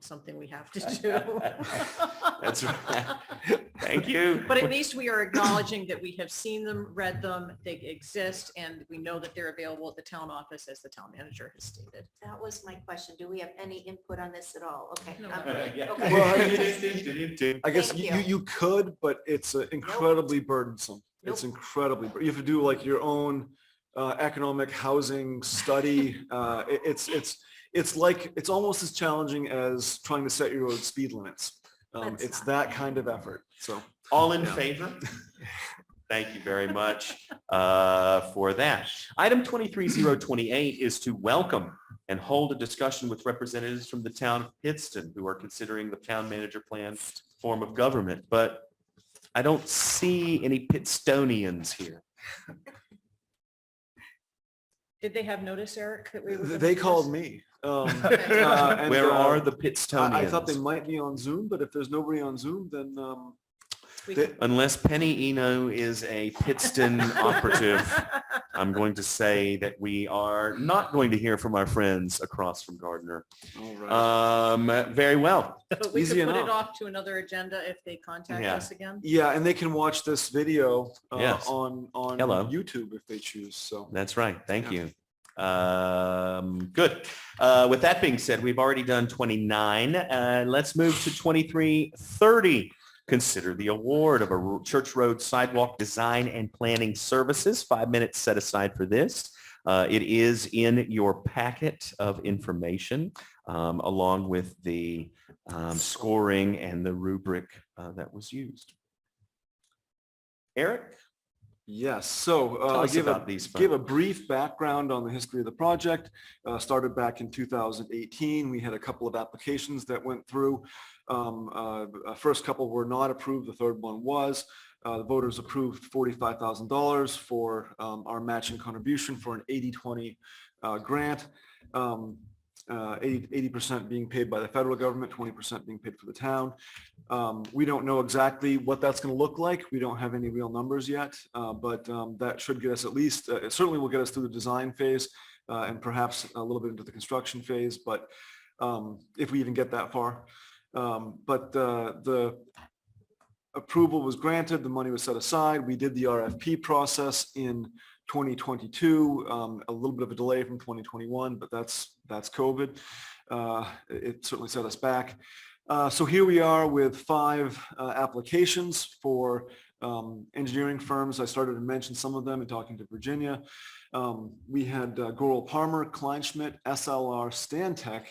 something we have to do. That's right. Thank you. But at least we are acknowledging that we have seen them, read them, they exist, and we know that they're available at the town office, as the town manager has stated. That was my question. Do we have any input on this at all? Okay. No. Yeah. Okay. Well, I guess Thank you, you. you could, but it's incredibly burdensome. It's Nope. incredibly, you have to do like your own economic housing study. It's like, it's almost as challenging as trying to set your own speed limits. Let's It's not. that kind of effort. So All in Yeah. favor? Thank you very much for that. Item 23028 is to welcome and hold a discussion with representatives from the town of Pittston who are considering the town manager plan form of government, but I don't see any Pittstonians here. Did they have notice, Eric, that we were? gonna they do called this? me. Where are the I Pittstonians? thought they might be on Zoom, but if there's nobody on Zoom, then We they- can- Unless Penny Eno is a Pittston operative, I'm going to say that we are not going to hear from our friends across from Gardner. all right. Very well. But we Easy could put it enough. off to another agenda if they contact Yeah. us again. Yeah, and they can watch this video Yes. on Hello. YouTube if they choose. So That's right. Thank Yeah. you. Good. With that being said, we've already done 29. Let's move to 2330. Consider the award of a Church Road sidewalk design and planning services. 5 minutes set aside for this. It is in your packet of information along with the scoring and the rubric that was used. Eric? yes, so Tell I us about these give a funds. brief background on the history of the project. Started back in 2018. We had a couple of applications that went through. First couple were not approved. The third one was. The voters approved $45,000 for our matching contribution for an 80-20 grant. 80% being paid by the federal government, 20% being paid for the town. We don't know exactly what that's going to look like. We don't have any real numbers yet, but that should get us at least, it certainly will get us through the design phase and perhaps a little bit into the construction phase, but if we even get that far. But the approval was granted, the money was set aside. We did the RFP process in 2022, a little bit of a delay from 2021, but that's COVID. It certainly set us back. So here we are with 5 applications for engineering firms. I started to mention some of them in talking to Virginia. We had Goral Palmer, Kleinschmidt, SLR, Stantec,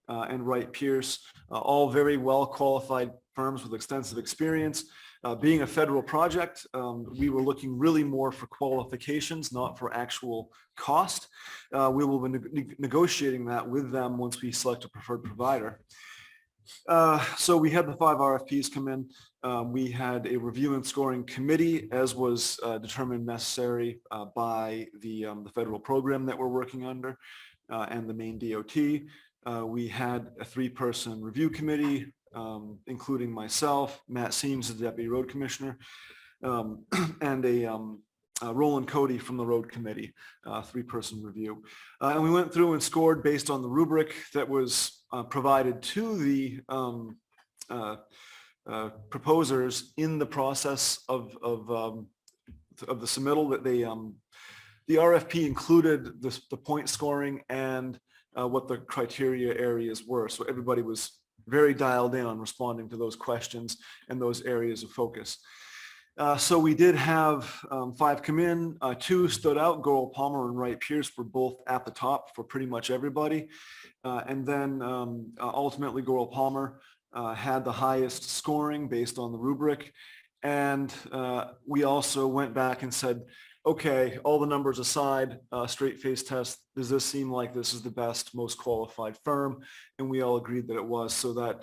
and Wright Pierce, all very well qualified firms with extensive experience. Being a federal project, we were looking really more for qualifications, not for actual cost. We will be negotiating that with them once we select a preferred provider. So we had the 5 RFPs come in. We had a review and scoring committee, as was determined necessary by the federal program that we're working under and the Maine DOT. We had a 3-person review committee, including myself, Matt Seams, the Deputy Road Commissioner, and Roland Cody from the Road Committee, 3-person review. And we went through and scored based on the rubric that was provided to the proposers in the process of the submittal. That the RFP included the point scoring and what the criteria areas were. So everybody was very dialed in on responding to those questions and those areas of focus. So we did have 5 come in. 2 stood out. Goral Palmer and Wright Pierce were both at the top for pretty much everybody. And then ultimately Goral Palmer had the highest scoring based on the rubric. And we also went back and said, okay, all the numbers aside, straight face test, does this seem like this is the best, most qualified firm? And we all agreed that it was, so that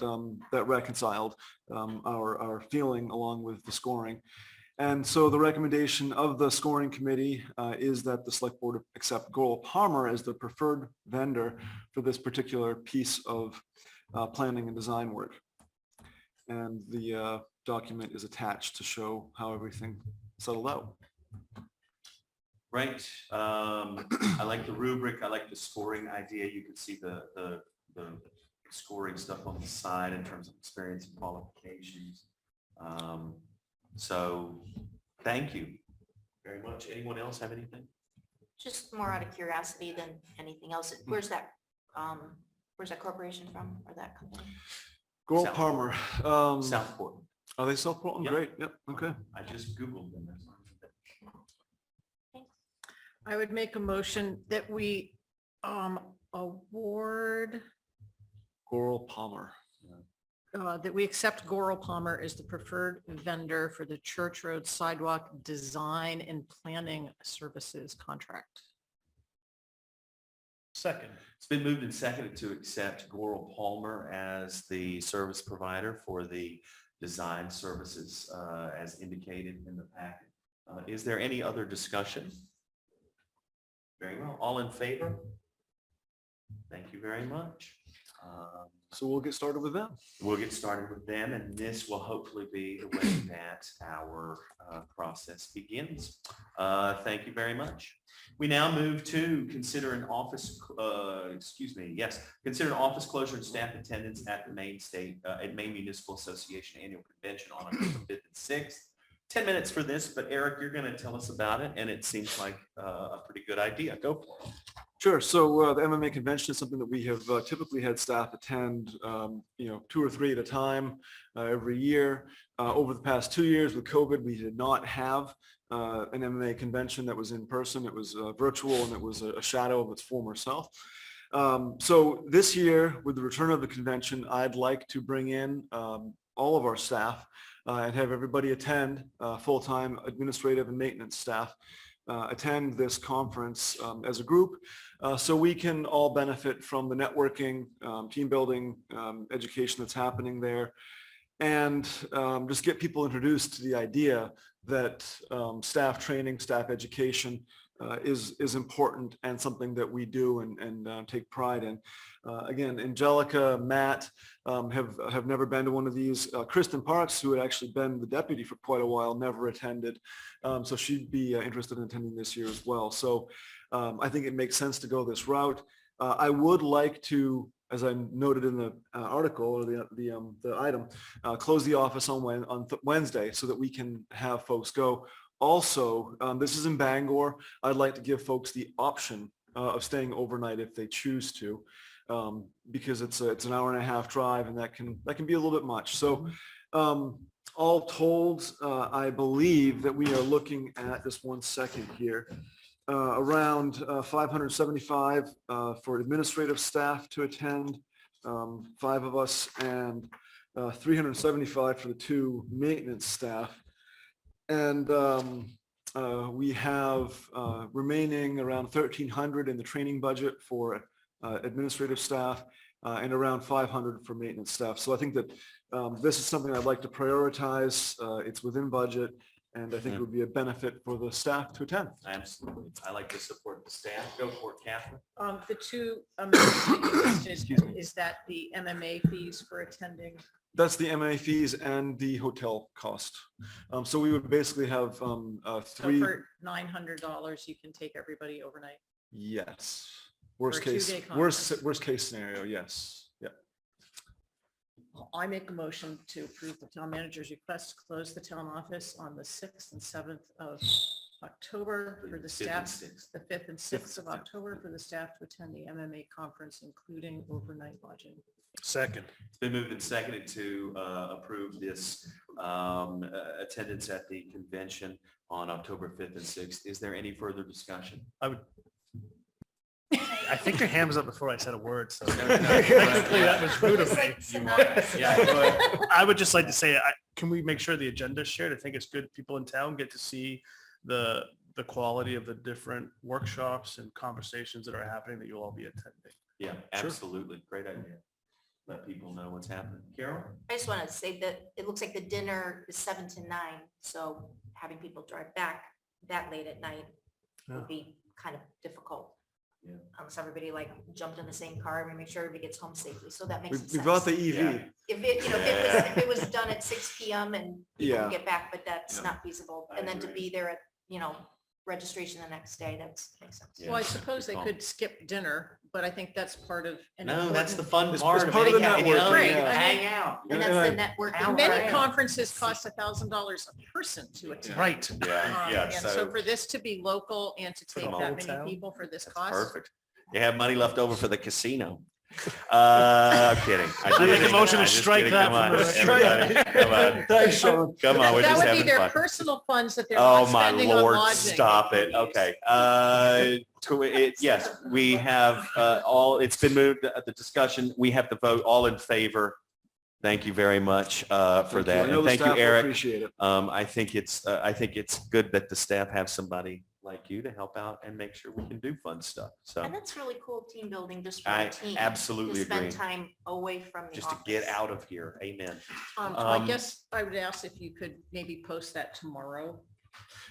that reconciled our feeling along with the scoring. And so the recommendation of the scoring committee is that the select board accept Goral Palmer as the preferred vendor for this particular piece of planning and design work. And the document is attached to show how everything settled out. Right. I like the rubric. I like the scoring idea. You can see the scoring stuff on the side in terms of experience and qualifications. So thank you very much. Anyone else have anything? Just more out of curiosity than anything else. Where's that corporation from or that company? Goral South- Palmer. Southport. Are they South Portland? Yep. Great. Yep. Okay. I just Googled them. I would make a motion that we award, Goral Palmer. that we accept Goral Palmer as the preferred vendor for the Church Road Sidewalk Design and Planning Services contract. Second. It's been moved and seconded to accept Goral Palmer as the service provider for the design services as indicated in the packet. Is there any other discussion? Very well. All in favor? Thank you very much. So we'll get started with them. We'll get started with them, and this will hopefully be the way that our process begins. Thank you very much. We now move to consider an office, consider an office closure and staff attendance at the Maine Municipal Association Annual Convention on October 5th and 6th. 10 minutes for this, but Eric, you're going to tell us about it, and it seems like a pretty good idea. Go for it. Sure. So the MMA convention is something that we have typically had staff attend, 2 or 3 at a time every year. Over the past 2 years with COVID, we did not have an MMA convention that was in person. It was virtual, and it was a shadow of its former self. So this year, with the return of the convention, I'd like to bring in all of our staff and have everybody attend, full-time administrative and maintenance staff attend this conference as a group, so we can all benefit from the networking, team building, education that's happening there, and just get people introduced to the idea that staff training, staff education is important and something that we do and take pride in. Again, Angelica, Matt have never been to one of these. Kristen Parks, who had actually been the deputy for quite a while, never attended. So she'd be interested in attending this year as well. So I think it makes sense to go this route. I would like to, as I noted in the article or the item, close the office on Wednesday so that we can have folks go. Also, this is in Bangor. I'd like to give folks the option of staying overnight if they choose to, because it's an hour and a half drive, and that can be a little bit much. So all told, I believe that we are looking at, just one second here, around 575 for administrative staff to attend, 5 of us, and 375 for the 2 maintenance staff. And we have remaining around 1,300 in the training budget for administrative staff and around 500 for maintenance staff. So I think that this is something I'd like to prioritize. It's within budget, and I think it would be a benefit for the staff to attend. Absolutely. I like to support the staff. Go for it, Catherine. The 2 amendments is that the MMA fees for attending? That's the MMA fees and the hotel cost. So we would basically have 3. So for $900, you can take everybody overnight. Yes. For a 2-day conference. Worst case scenario. Yes. Yeah. I make a motion to approve the town manager's request to close the town office on the 6th and 7th of October for the staff, the 5th and 6th of October for the staff to attend the MMA conference, including overnight lodging. Second. It's been moved and seconded to approve this attendance at the convention on October 5th and 6th. Is there any further discussion? I think your hand was up before I said a word, so technically that was rude of me. Yeah, go ahead. I would just like to say, can we make sure the agenda is shared? I think it's good people in town get to see the quality of the different workshops and conversations that are happening that you'll all be attending. Yeah, absolutely. Great idea. Let people know what's happening. Carol? I just want to say that it looks like the dinner is 7 to 9. So having people drive back that late at night would be kind of difficult. Yeah. Unless everybody jumped in the same car and we make sure everybody gets home safely. So that makes We sense. brought the EV. Yeah. If it was done at 6 p.m. and people Yeah. could get back, but that's Yeah. not feasible. I And then to agree. be there at, registration the next day. Makes sense. Well, I suppose they could skip dinner, but I think that's part of. an No, that's the important- fun It's part. part of the hanging out. networking, Right. yeah. Hang out. And And that's the networking. Many part. conferences cost $1,000 a person to attend. Right. Yeah, And so for this to be local and to take the that whole many town? people for this That's cost. perfect. You have money left over for the casino. I'm kidding. I make a motion to I'm just strike kidding. that Come on, from the- everybody. Come on. Thanks, Sean. Come on, we're That just would be having their fun. personal funds that they're Oh, not my spending on Lord, lodging. stop it. Okay. Yes, we have it's been moved, the discussion, we have to vote all in favor. Thank you very much for Thank you. I that. know And the thank you, staff will Eric. Appreciate it. I think it's good that the staff have somebody like you to help out and make sure we can do fun stuff. So And that's really cool team building just for I a team. absolutely To spend agree. time away from the Just to office. get out of here. Amen. So I Um, guess I would ask if you could maybe post that tomorrow.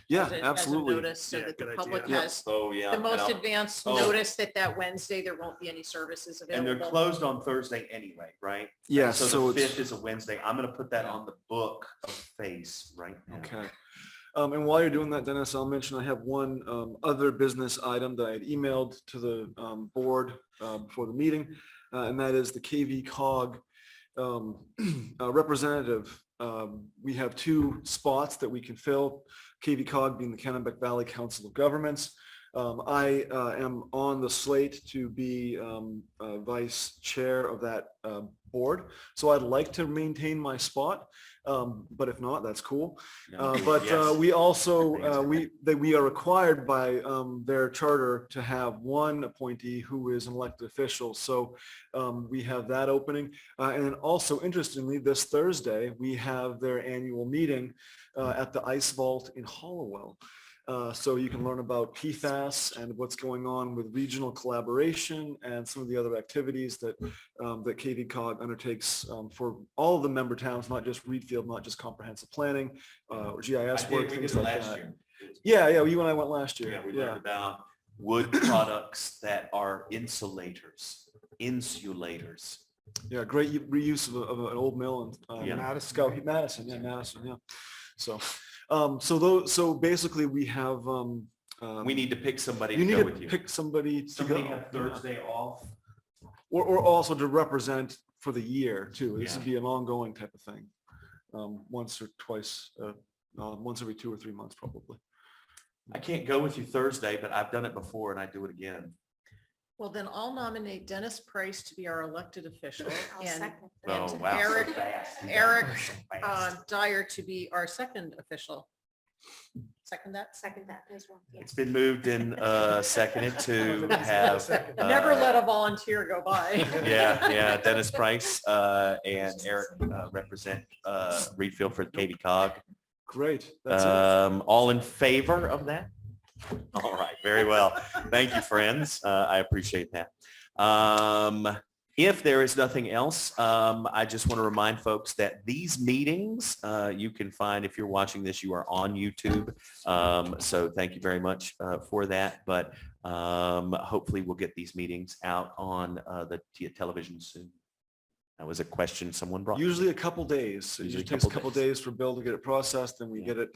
Yeah, as a absolutely. notice so Yeah, that the good public idea. has Oh, yeah. the most advanced Oh. notice that Wednesday there won't be any services And they're available. closed on Thursday anyway, right? Yeah, So so the it's, 5th is a Wednesday. I'm going to put that on the book of face right now. okay. And while you're doing that, Dennis, I'll mention I have one other business item that I had emailed to the board before the meeting, and that is the KV cog representative. We have 2 spots that we can fill, KV cog being the Kennebec Valley Council of Governments. I am on the slate to be vice chair of that board, so I'd like to maintain my spot, but if not, that's cool. Yes. We also, we are required by their charter to have one appointee who is an elected official. So we have that opening. And then also interestingly, this Thursday, we have their annual meeting at the Ice Vault in Hollowell. So you can learn about PFAS and what's going on with regional collaboration and some of the other activities that that KVCOG undertakes for all of the member towns, not just Readfield, not just comprehensive planning or GIS work, things like that. Yeah, you and I went last year. Yeah, we learned about wood products that are insulators. Yeah, great reuse of an old mill in Yeah. Madison, yeah. So, so basically we have, We need to pick somebody you to need go to with you. pick somebody to Somebody go. have Thursday off. Or also to represent for the year too. This Yeah. would be an ongoing type of thing. Once or twice, once every 2 or 3 months probably. I can't go with you Thursday, but I've done it before and I do it again. Well, then I'll nominate Dennis Price to be our elected official I'll and second. Oh, And wow. so Eric- fast. You Eric, guys are so fast. Dyer to be our second official. Second that? Second that as well. Yeah. It's been moved and seconded to have. Never let a volunteer go by. Yeah, Dennis Price and Eric represent Readfield for the KV Great. That's it. cog. All in favor of that? All right, very well. Thank you, friends. I appreciate that. If there is nothing else, I just want to remind folks that these meetings you can find, if you're watching this, you are on YouTube. So thank you very much for that. But hopefully we'll get these meetings out on the television soon. That was a question someone brought. Usually a couple days. It Usually usually takes a couple days for Bill to get it processed, and we get it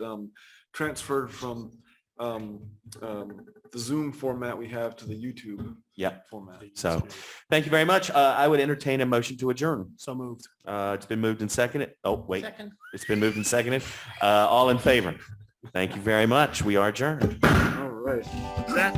transferred from the Zoom format we have to the YouTube Yep. format. So thank you very much. I would entertain a motion to adjourn. So moved. It's been moved and seconded. Oh, wait, Second. it's been moved and seconded. All in favor? Thank you very much. We are adjourned. All right. That